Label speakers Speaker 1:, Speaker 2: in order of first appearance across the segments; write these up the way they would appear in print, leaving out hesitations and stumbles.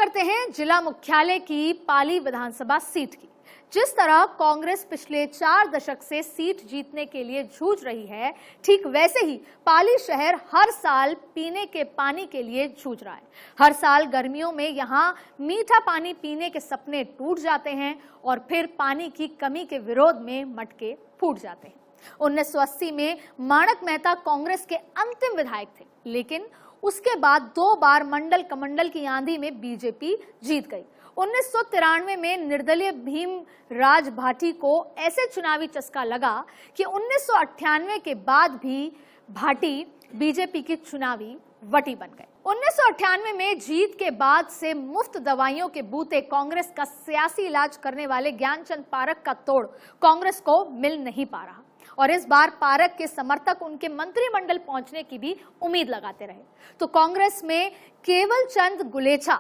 Speaker 1: करते हैं जिला मुख्यालय की पाली विधानसभा सीट की। जिस तरह कांग्रेस पिछले 4 दशक से सीट जीतने के लिए जूझ रही है, ठीक वैसे ही पाली शहर हर साल पीने के पानी के लिए जूझ रहा है। हर साल गर्मियों में यहाँ मीठा पानी पीने के सपने टूट जाते हैं और फिर पानी की कमी के विरोध में मटके फूट जाते हैं। 1980 में माणक मेहता कांग्रेस के अंतिम विधायक थे, लेकिन उसके बाद 2 बार मंडल कमंडल की आंधी में बीजेपी जीत गई। 1993 में निर्दलीय भीम राज भाटी को ऐसे चुनावी चस्का लगा कि 1998 के बाद भी भाटी बीजेपी की चुनावी वटी बन गए। 1998 में जीत के बाद से मुफ्त दवाइयों के बूते कांग्रेस का सियासी इलाज करने वाले ज्ञानचंद पारख का तोड़ कांग्रेस को मिल नहीं पा रहा और इस बार पारख के समर्थक उनके मंत्रिमंडल पहुंचने की भी उम्मीद लगाते रहे, तो कांग्रेस में केवल चंद गुलेछा,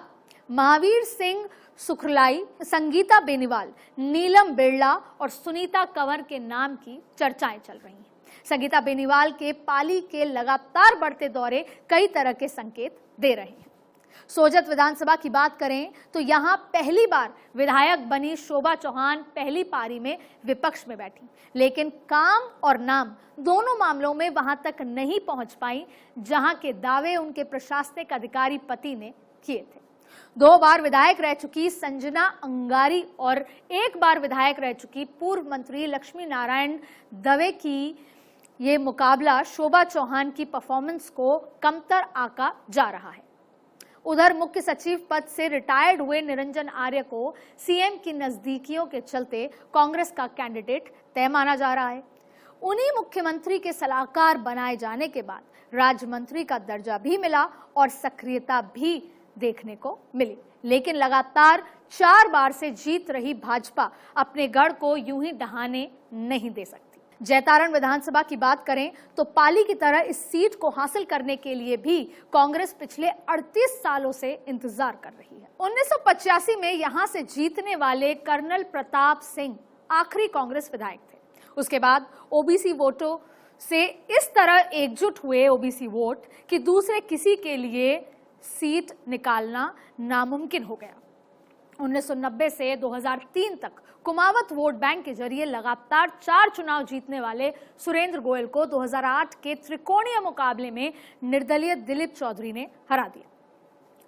Speaker 1: महावीर सिंह सुखलाई, संगीता बेनीवाल, नीलम बिरला और सुनीता कंवर के नाम की चर्चाएं चल रही हैं। संगीता बेनीवाल के पाली के लगातार बढ़ते दौरे कई तरह के संकेत दे रहे हैं। सोजत विधानसभा की बात करें तो यहां पहली बार विधायक बनी शोभा चौहान पहली पारी में विपक्ष में बैठी, लेकिन काम और नाम दोनों मामलों में वहां तक नहीं पहुंच पाई जहां के दावे उनके प्रशासनिक अधिकारी पति ने किए थे। 2 बार विधायक रह चुकी संजना अंगारी और 1 बार विधायक रह चुकी पूर्व मंत्री लक्ष्मी नारायण दवे की ये मुकाबला शोभा चौहान की परफॉर्मेंस को कमतर आका जा रहा है। उधर मुख्य सचिव पद से रिटायर्ड हुए निरंजन आर्य को सीएम की नजदीकियों के चलते कांग्रेस का कैंडिडेट तय माना जा रहा है। उन्हीं मुख्यमंत्री के सलाहकार बनाए जाने के बाद राज्य मंत्री का दर्जा भी मिला और सक्रियता भी देखने को मिली, लेकिन लगातार 4 बार से जीत रही भाजपा अपने गढ़ को यूं ही ढहाने नहीं दे सकती। जैतारण विधानसभा की बात करें तो पाली की तरह इस सीट को हासिल करने के लिए भी कांग्रेस पिछले 38 सालों से इंतजार कर रही है। 1985 में यहां से जीतने वाले कर्नल प्रताप सिंह आखिरी कांग्रेस विधायक थे। उसके बाद ओबीसी वोटों से इस तरह एकजुट हुए ओबीसी वोट कि दूसरे किसी के लिए सीट निकालना नामुमकिन हो गया। 1990 से 2003 तक कुमावत वोट बैंक के जरिए लगातार 4 चुनाव जीतने वाले सुरेंद्र गोयल को 2008 के त्रिकोणीय मुकाबले में निर्दलीय दिलीप चौधरी ने हरा दिया,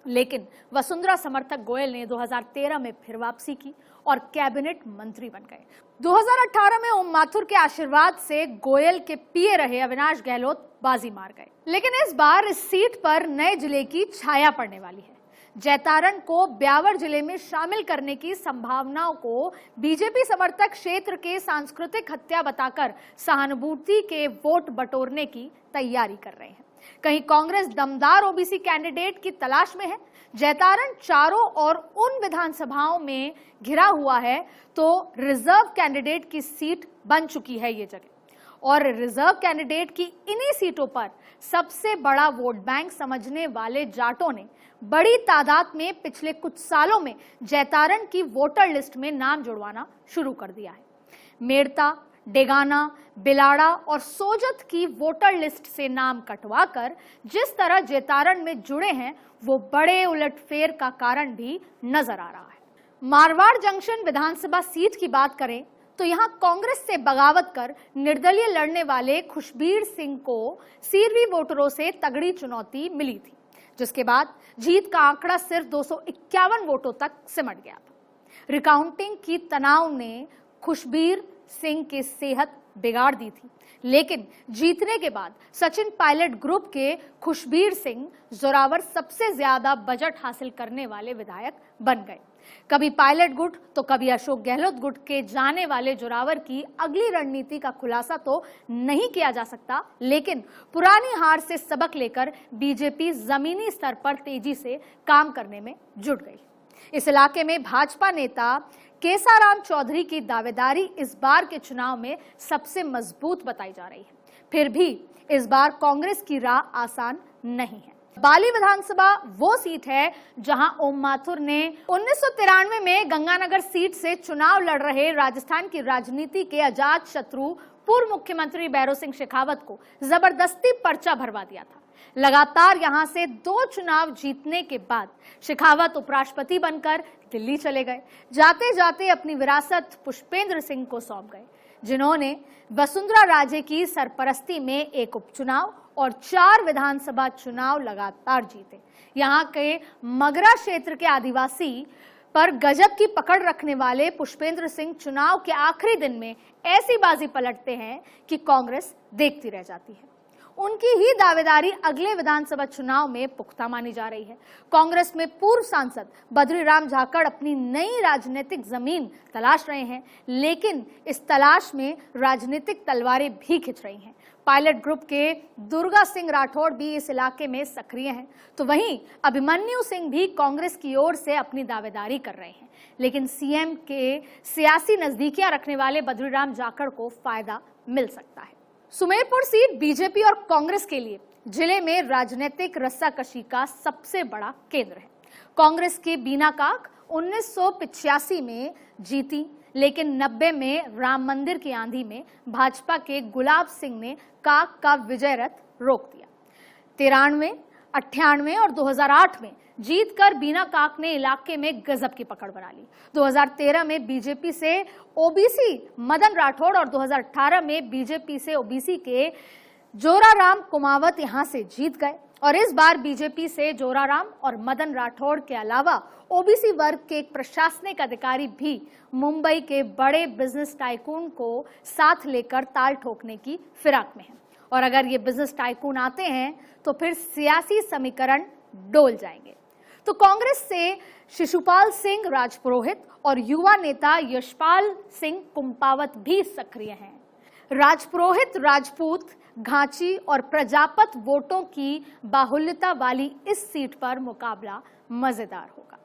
Speaker 1: लेकिन वसुंधरा समर्थक गोयल ने 2013 में फिर वापसी की और कैबिनेट मंत्री बन गए। 2018 में ओम माथुर के आशीर्वाद से गोयल के पीए रहे अविनाश गहलोत बाजी मार गए, लेकिन इस बार इस सीट पर नए जिले की छाया पड़ने वाली है। जैतारण को ब्यावर जिले में शामिल करने की संभावनाओं को बीजेपी समर्थक क्षेत्र के सांस्कृतिक हत्या बताकर सहानुभूति के वोट बटोरने की तैयारी कर रहे हैं। कहीं कांग्रेस दमदार ओबीसी कैंडिडेट की तलाश में है। जैतारण चारों ओर उन विधानसभाओं में घिरा हुआ है, तो रिजर्व कैंडिडेट की सीट बन चुकी है ये जगह, और रिजर्व कैंडिडेट की इन्हीं सीटों पर सबसे बड़ा वोट बैंक समझने वाले जाटों ने बड़ी तादाद में पिछले कुछ सालों में जैतारण की वोटर लिस्ट में नाम जुड़वाना शुरू कर दिया है। मेड़ता, डेगाना, बिलाड़ा और सोजत की वोटर लिस्ट से नाम कटवाकर जिस तरह जैतारण में जुड़े हैं, वो बड़े उलटफेर का कारण भी नजर आ रहा है। मारवाड़ जंक्शन विधानसभा सीट की बात करें तो यहां कांग्रेस से बगावत कर निर्दलीय लड़ने वाले खुशबीर सिंह को सीरवी वोटरों से तगड़ी चुनौती मिली थी, जिसके बाद जीत का आंकड़ा सिर्फ 251 वोटों तक सिमट गया था। रिकाउंटिंग की तनाव ने खुशबीर सिंह की सेहत बिगाड़ दी थी, लेकिन जीतने के बाद सचिन पायलट ग्रुप के खुशबीर सिंह जोरावर सबसे ज्यादा बजट हासिल करने वाले विधायक बन गए। कभी पायलट गुट तो कभी अशोक गहलोत गुट के जाने वाले जोरावर की अगली रणनीति का खुलासा तो नहीं किया जा सकता, लेकिन पुरानी हार से सबक लेकर बीजेपी जमीनी स्तर पर तेजी से काम करने में जुट गई। इस इलाके में भाजपा नेता केसाराम चौधरी की दावेदारी इस बार के चुनाव में सबसे मजबूत बताई जा रही है। फिर भी इस बार कांग्रेस की राह आसान नहीं है। पाली विधानसभा वो सीट है जहां ओम माथुर ने 1993 में गंगानगर सीट से चुनाव लड़ रहे राजस्थान की राजनीति के अजात शत्रु पूर्व मुख्यमंत्री भैरों सिंह शेखावत को जबरदस्ती पर्चा भरवा दिया था। लगातार यहां से 2 चुनाव जीतने के बाद शेखावत उपराष्ट्रपति बनकर दिल्ली चले गए। जाते जाते अपनी विरासत पुष्पेंद्र सिंह को सौंप गए, जिन्होंने वसुंधरा राजे की सरपरस्ती में एक उपचुनाव और 4 विधानसभा चुनाव लगातार जीते। यहाँ के मगरा क्षेत्र के आदिवासी पर गजब की पकड़ रखने वाले पुष्पेंद्र सिंह चुनाव के आखिरी दिन में ऐसी बाजी पलटते हैं कि कांग्रेस देखती रह जाती है। उनकी ही दावेदारी अगले विधानसभा चुनाव में पुख्ता मानी जा रही है। कांग्रेस में पूर्व सांसद बद्रीराम जाखड़ अपनी नई राजनीतिक जमीन तलाश रहे हैं, लेकिन इस तलाश में राजनीतिक तलवारें भी खिंच रही हैं। पायलट ग्रुप के दुर्गा सिंह राठौड़ भी इस इलाके में सक्रिय हैं, तो वहीं अभिमन्यु सिंह भी कांग्रेस की ओर से अपनी दावेदारी कर रहे हैं। लेकिन सीएम के सियासी नजदीकियां रखने वाले बद्रीराम जाखड़ को फायदा मिल सकता है। सुमेरपुर सीट बीजेपी और कांग्रेस के लिए जिले में राजनीतिक रस्साकशी का सबसे बड़ा केंद्र है। कांग्रेस के बीना काक 1985 में जीती, लेकिन 90 में राम मंदिर की आंधी में भाजपा के गुलाब सिंह ने काक का विजय रथ रोक दिया। 93, 98 और 2008 में जीतकर बीना काक ने इलाके में गजब की पकड़ बना ली। 2013 में बीजेपी से ओबीसी मदन राठौड़ और 2018 में बीजेपी से ओबीसी के जोराराम कुमावत यहां से जीत गए और इस बार बीजेपी से जोराराम और मदन राठौड़ के अलावा ओबीसी वर्ग के एक प्रशासनिक अधिकारी भी मुंबई के बड़े बिजनेस टाइकून को साथ लेकर ताल ठोकने की फिराक में हैं। और अगर ये बिजनेस टाइकून आते हैं तो फिर सियासी समीकरण डोल जाएंगे। तो कांग्रेस से शिशुपाल सिंह राजपुरोहित और युवा नेता यशपाल सिंह कुंपावत भी सक्रिय हैं। राजपुरोहित राजपूत, घाची और प्रजापत वोटों की बाहुल्यता वाली इस सीट पर मुकाबला मजेदार होगा।